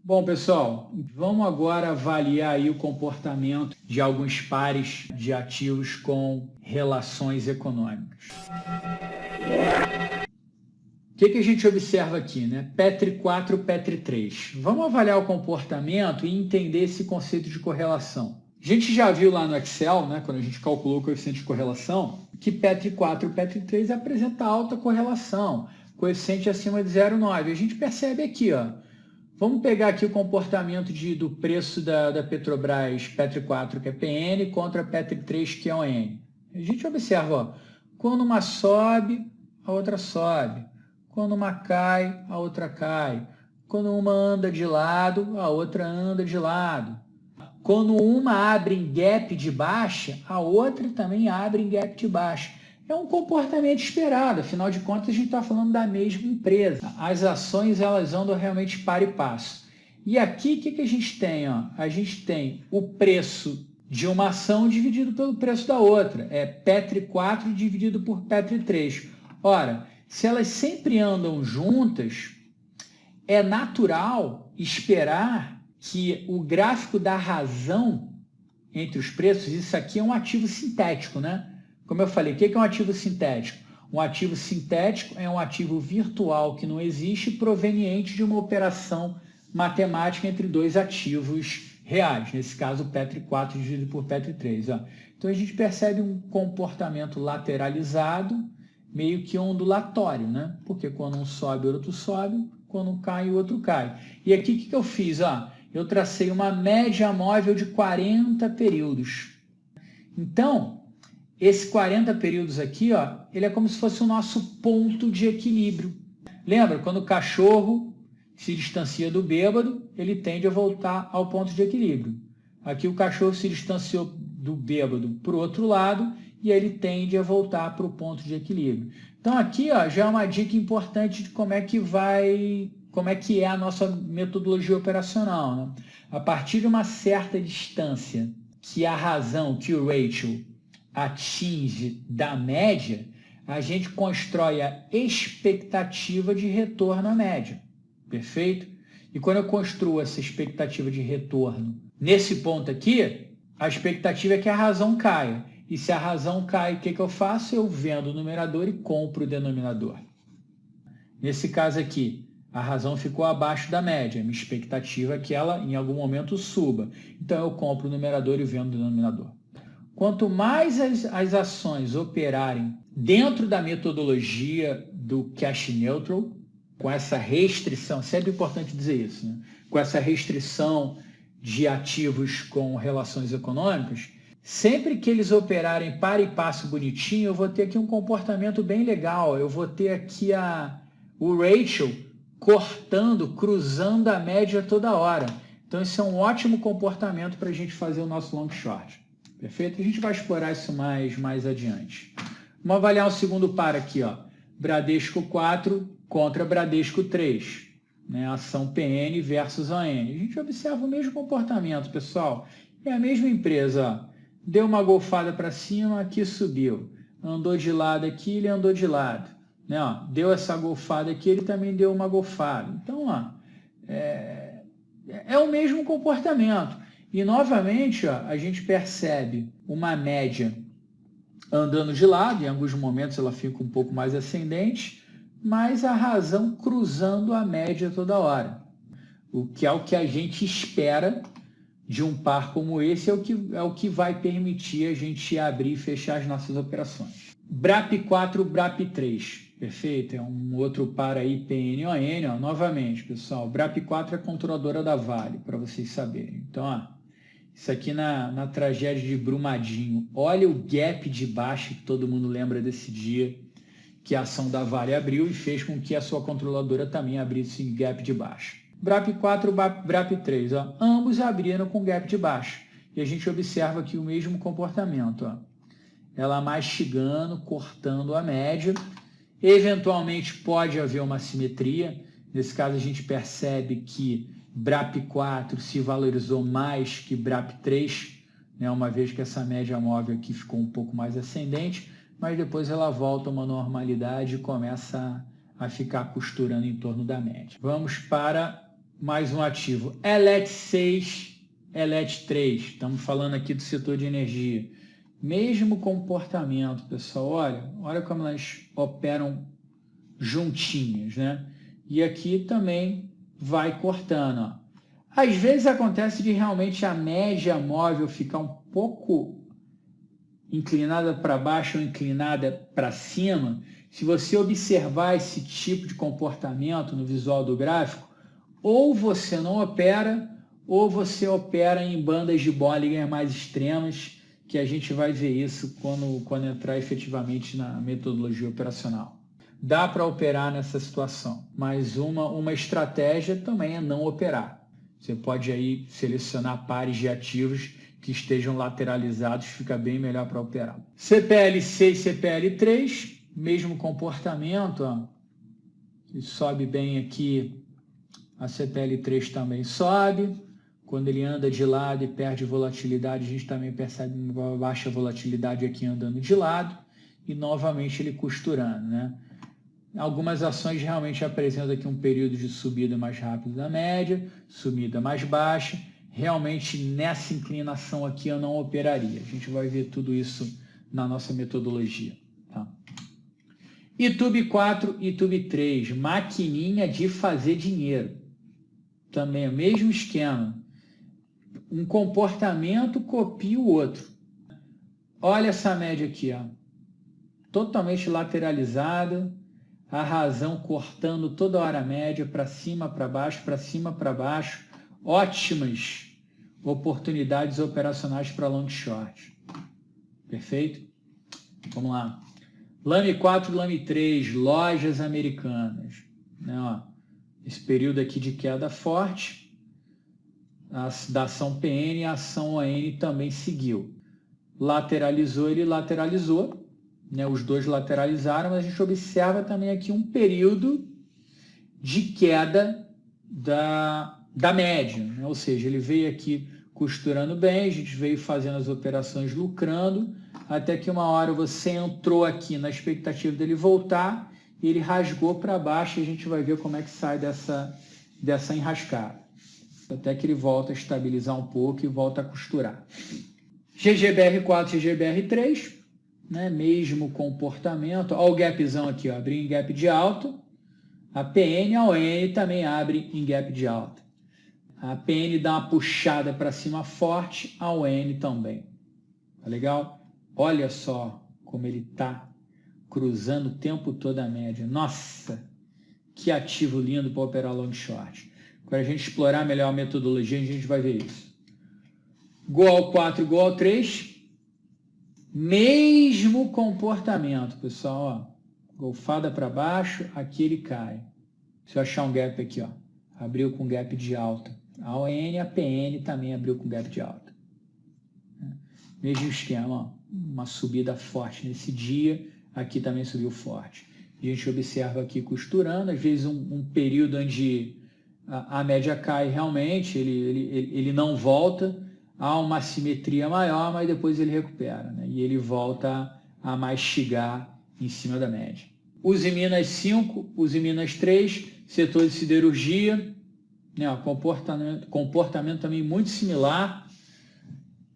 Bom, pessoal, vamos agora avaliar aí o comportamento de alguns pares de ativos com relações econômicas. O que a gente observa aqui, né? Petri 4, Petri 3. Vamos avaliar o comportamento e entender esse conceito de correlação. A gente já viu lá no Excel, né, quando a gente calculou o coeficiente de correlação, que Petri 4 e Petri 3 apresenta alta correlação, coeficiente acima de 0,9. A gente percebe aqui, ó. Vamos pegar aqui o comportamento do preço da Petrobras Petri 4, que é PN, contra Petri 3, que é ON. A gente observa, ó, quando uma sobe, a outra sobe. Quando uma cai, a outra cai. Quando uma anda de lado, a outra anda de lado. Quando uma abre em gap de baixa, a outra também abre em gap de baixa. É um comportamento esperado, afinal de contas a gente está falando da mesma empresa. As ações elas andam realmente par e passo. E aqui o que a gente tem? Ó? A gente tem o preço de uma ação dividido pelo preço da outra. É Petri 4 dividido por Petri 3. Ora, se elas sempre andam juntas, é natural esperar que o gráfico da razão entre os preços, isso aqui é um ativo sintético, né? Como eu falei, o que é um ativo sintético? Um ativo sintético é um ativo virtual que não existe, proveniente de uma operação matemática entre dois ativos reais. Nesse caso, Petri 4 dividido por Petri 3. Ó. Então, a gente percebe um comportamento lateralizado, meio que ondulatório, né? Porque quando um sobe, o outro sobe, quando um cai, o outro cai. E aqui, o que eu fiz? Ó, eu tracei uma média móvel de 40 períodos. Então, esse 40 períodos aqui, ó, ele é como se fosse o nosso ponto de equilíbrio. Lembra? Quando o cachorro se distancia do bêbado, ele tende a voltar ao ponto de equilíbrio. Aqui o cachorro se distanciou do bêbado para o outro lado e ele tende a voltar para o ponto de equilíbrio. Então aqui, ó, já é uma dica importante de como é que é a nossa metodologia operacional, né? A partir de uma certa distância que a razão, que o ratio atinge da média, a gente constrói a expectativa de retorno à média. Perfeito? E quando eu construo essa expectativa de retorno nesse ponto aqui, a expectativa é que a razão caia. E se a razão cai, o que eu faço? Eu vendo o numerador e compro o denominador. Nesse caso aqui, a razão ficou abaixo da média. Minha expectativa é que ela, em algum momento, suba. Então, eu compro o numerador e vendo o denominador. Quanto mais as ações operarem dentro da metodologia do cash neutral, com essa restrição, sempre é importante dizer isso, né? Com essa restrição de ativos com relações econômicas, sempre que eles operarem par e passo bonitinho, eu vou ter aqui um comportamento bem legal, eu vou ter aqui o ratio cortando, cruzando a média toda hora. Então, esse é um ótimo comportamento para a gente fazer o nosso long short. Perfeito? A gente vai explorar isso mais adiante. Vamos avaliar o segundo par aqui, ó. Bradesco 4 contra Bradesco 3. Né? Ação PN versus ON. A gente observa o mesmo comportamento, pessoal. É a mesma empresa, ó. Deu uma golfada para cima, aqui subiu. Andou de lado aqui, ele andou de lado. Né? Ó, deu essa golfada aqui, ele também deu uma golfada. Então, ó, é o mesmo comportamento. E, novamente, ó, a gente percebe uma média andando de lado, em alguns momentos ela fica um pouco mais ascendente, mas a razão cruzando a média toda hora. O que é o que a gente espera de um par como esse, é o que vai permitir a gente abrir e fechar as nossas operações. BRAP 4, BRAP 3. Perfeito? É um outro par aí, PN-ON. Ó. Novamente, pessoal, BRAP 4 é a controladora da Vale, para vocês saberem. Então, ó, isso aqui na tragédia de Brumadinho. Olha o gap de baixa que todo mundo lembra desse dia que a ação da Vale abriu e fez com que a sua controladora também abrisse em gap de baixa. BRAP 4 e BRAP 3, ó, ambos abriram com gap de baixa. E a gente observa aqui o mesmo comportamento. Ó. Ela mastigando, cortando a média. Eventualmente pode haver uma simetria. Nesse caso a gente percebe que BRAP 4 se valorizou mais que BRAP 3, né, uma vez que essa média móvel aqui ficou um pouco mais ascendente, mas depois ela volta a uma normalidade e começa a ficar costurando em torno da média. Vamos para mais um ativo, ELET 6, ELET 3, estamos falando aqui do setor de energia. Mesmo comportamento, pessoal, olha como elas operam juntinhas, né? E aqui também vai cortando, ó. Às vezes acontece de realmente a média móvel ficar um pouco inclinada para baixo ou inclinada para cima. Se você observar esse tipo de comportamento no visual do gráfico, ou você não opera, ou você opera em bandas de Bollinger mais extremas, que a gente vai ver isso quando entrar efetivamente na metodologia operacional. Dá para operar nessa situação, mas uma estratégia também é não operar. Você pode aí selecionar pares de ativos que estejam lateralizados, fica bem melhor para operar. CPL6, CPL3, mesmo comportamento, ó. E sobe bem aqui, a CPL3 também sobe. Quando ele anda de lado e perde volatilidade, a gente também percebe uma baixa volatilidade aqui andando de lado e novamente ele costurando, né? Algumas ações realmente apresentam aqui um período de subida mais rápido da média, subida mais baixa. Realmente nessa inclinação aqui eu não operaria. A gente vai ver tudo isso na nossa metodologia. Tá? YouTube 4, YouTube 3, maquininha de fazer dinheiro. Também é o mesmo esquema. Um comportamento copia o outro. Olha essa média aqui, ó. Totalmente lateralizada, a razão cortando toda hora a média, para cima, para baixo, para cima, para baixo. Ótimas oportunidades operacionais para long short. Perfeito? Vamos lá. Lame 4, Lame 3, lojas americanas. Né, ó, esse período aqui de queda forte. Da ação PN, a ação ON também seguiu. Lateralizou, ele lateralizou, né? Os dois lateralizaram, mas a gente observa também aqui um período de queda da média, né? Ou seja, ele veio aqui costurando bem, a gente veio fazendo as operações lucrando, até que uma hora você entrou aqui na expectativa dele voltar, e ele rasgou para baixo e a gente vai ver como é que sai dessa enrascada. Até que ele volta a estabilizar um pouco e volta a costurar. GGBR4, GGBR3, né? Mesmo comportamento. Olha o gapzão aqui, ó, abriu em gap de alta. A PN, a ON também abre em gap de alta. A PN dá uma puxada para cima forte, a ON também. Tá legal? Olha só como ele está cruzando o tempo todo a média. Nossa, que ativo lindo para operar long short. Para a gente explorar melhor a metodologia, a gente vai ver isso. Gol 4, Gol 3. Mesmo comportamento, pessoal. Ó. Golfada para baixo, aqui ele cai. Se eu achar um gap aqui, ó, abriu com gap de alta. A ON, a PN também abriu com gap de alta. Mesmo esquema, ó, uma subida forte nesse dia. Aqui também subiu forte. A gente observa aqui costurando, às vezes um período onde a média cai realmente, ele não volta, há uma simetria maior, mas depois ele recupera, né? E ele volta a mastigar em cima da média. Usiminas 5, Usiminas 3, setor de siderurgia, né? Comportamento também muito similar.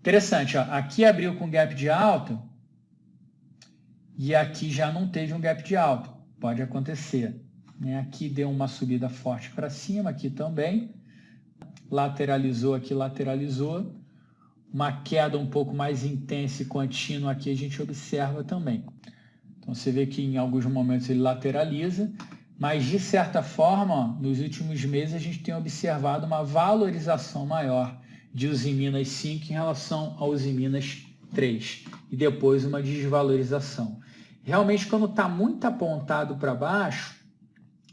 Interessante, ó, aqui abriu com gap de alta e aqui já não teve um gap de alta, pode acontecer. Aqui deu uma subida forte para cima, aqui também. Lateralizou aqui, lateralizou. Uma queda um pouco mais intensa e contínua aqui a gente observa também. Então você vê que em alguns momentos ele lateraliza, mas de certa forma, ó, nos últimos meses a gente tem observado uma valorização maior de Usiminas 5 em relação a Usiminas 3. E depois uma desvalorização. Realmente quando está muito apontado para baixo,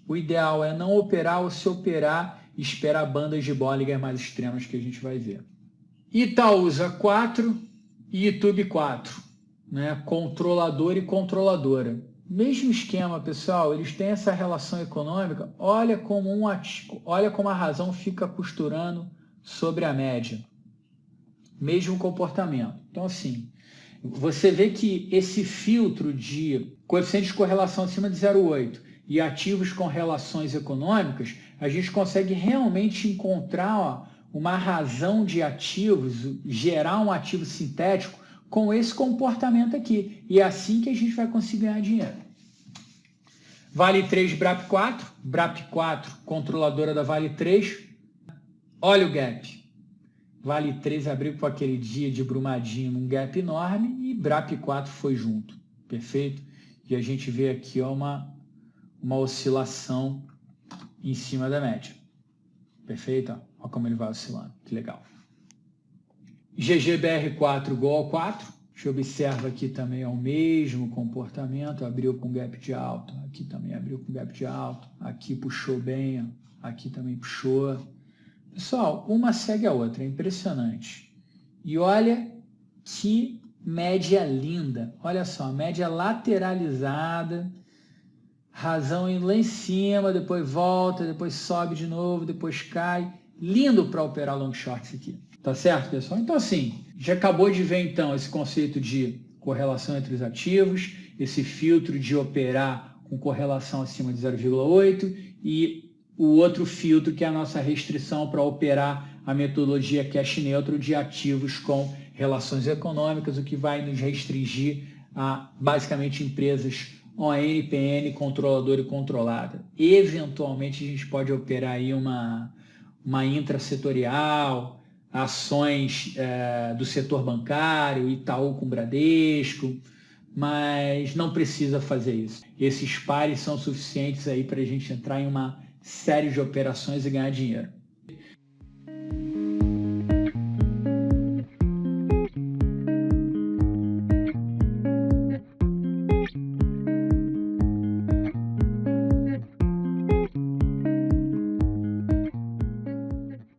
o ideal é não operar ou se operar, esperar bandas de Bollinger mais extremas que a gente vai ver. Itaúsa 4 e YouTube 4, né? Controlador e controladora. Mesmo esquema, pessoal, eles têm essa relação econômica. Olha como a razão fica costurando sobre a média. Mesmo comportamento. Então, assim, Você vê que esse filtro de coeficiente de correlação acima de 0,8 e ativos com relações econômicas, a gente consegue realmente encontrar uma razão de ativos, gerar um ativo sintético com esse comportamento aqui. E é assim que a gente vai conseguir ganhar dinheiro. Vale 3 BRAP4, BRAP4 controladora da Vale 3. Olha o gap. Vale 3 abriu com aquele dia de Brumadinho num gap enorme e BRAP4 foi junto. Perfeito? E a gente vê aqui uma oscilação em cima da média. Perfeito? Olha como ele vai oscilando. Que legal. GGBR4 igual ao 4. A gente observa aqui também é o mesmo comportamento. Abriu com gap de alta. Aqui também abriu com gap de alta. Aqui puxou bem. Aqui também puxou. Pessoal, uma segue a outra. É impressionante. E olha que média linda. Olha só, média lateralizada. Razão indo lá em cima, depois volta, depois sobe de novo, depois cai. Lindo para operar long shorts aqui. Tá certo, pessoal? Então, assim, já acabou de ver, então, esse conceito de correlação entre os ativos, esse filtro de operar com correlação acima de 0,8 e o outro filtro que é a nossa restrição para operar a metodologia cash neutro de ativos com relações econômicas, o que vai nos restringir a, basicamente, empresas ON, PN, controladora e controlada. Eventualmente, a gente pode operar aí uma intrasetorial, ações do setor bancário, Itaú com Bradesco, mas não precisa fazer isso. Esses pares são suficientes aí para a gente entrar em uma série de operações e ganhar dinheiro.